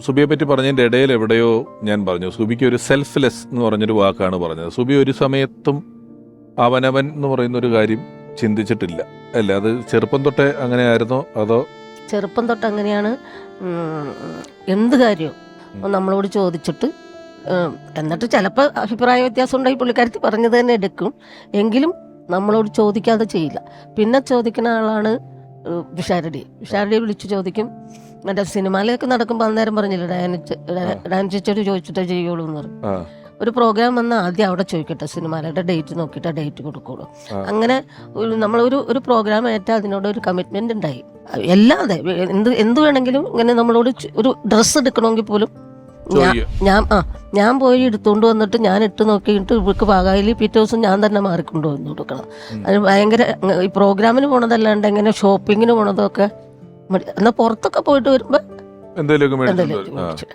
സുബിയെ പറ്റി പറഞ്ഞതിൻ്റെ ഇടയിൽ എവിടെയോ ഞാൻ പറഞ്ഞു, സുബിക്ക് ഒരു സെൽഫ്ലെസ് എന്ന് പറഞ്ഞൊരു വാക്കാണ് പറഞ്ഞത്. സുബി ഒരു സമയത്തും അവനവൻ എന്ന് പറയുന്ന ഒരു കാര്യം ചിന്തിച്ചിട്ടില്ല അല്ലേ? അത് ചെറുപ്പം തൊട്ടേ അങ്ങനെ ആയിരുന്നോ അതോ? ചെറുപ്പം തൊട്ട് അങ്ങനെയാണ്. എന്ത് കാര്യവും നമ്മളോട് ചോദിച്ചിട്ട് എന്നിട്ട് ചിലപ്പോൾ അഭിപ്രായ വ്യത്യാസം ഉണ്ടായി പുള്ളിക്കാരത്തി പറഞ്ഞത് തന്നെ എടുക്കും, നമ്മളോട് ചോദിക്കാതെ ചെയ്യില്ല. പിന്നെ ചോദിക്കുന്ന ആളാണ് വിഷാരടിയെ വിളിച്ച് ചോദിക്കും. മറ്റേ സിനിമയിലൊക്കെ നടക്കുമ്പോൾ അന്നേരം പറഞ്ഞില്ല, ഡാൻസിച്ചോട് ചോദിച്ചിട്ടേ ചെയ്യുള്ളൂ എന്ന് പറഞ്ഞു. ഒരു പ്രോഗ്രാം വന്നാൽ ആദ്യം അവിടെ ചോദിക്കട്ടെ, സിനിമയുടെ ഡേറ്റ് നോക്കിയിട്ട് ഡേറ്റ് കൊടുക്കുള്ളൂ. അങ്ങനെ നമ്മളൊരു പ്രോഗ്രാം ഏറ്റാൽ അതിനോട് ഒരു കമ്മിറ്റ്മെന്റ് ഉണ്ടായി. അല്ലാതെ എന്ത് വേണമെങ്കിലും ഇങ്ങനെ നമ്മളോട് ഒരു ഡ്രസ്സ് എടുക്കണമെങ്കിൽ പോലും ഞാൻ പോയി എടുത്തുകൊണ്ട് വന്നിട്ട് ഞാൻ ഇട്ട് നോക്കിയിട്ട് ഇവർക്ക് പാകായിൽ പിറ്റേ ദിവസം ഞാൻ തന്നെ മാറിക്കൊണ്ട് വന്നു കൊടുക്കണം. അത് ഭയങ്കര ഈ പ്രോഗ്രാമിന് പോണതല്ലാണ്ട് എങ്ങനെ ഷോപ്പിങ്ങിന് പോണതൊക്കെ എന്നാൽ പുറത്തൊക്കെ പോയിട്ട് വരുമ്പോ എന്തെങ്കിലും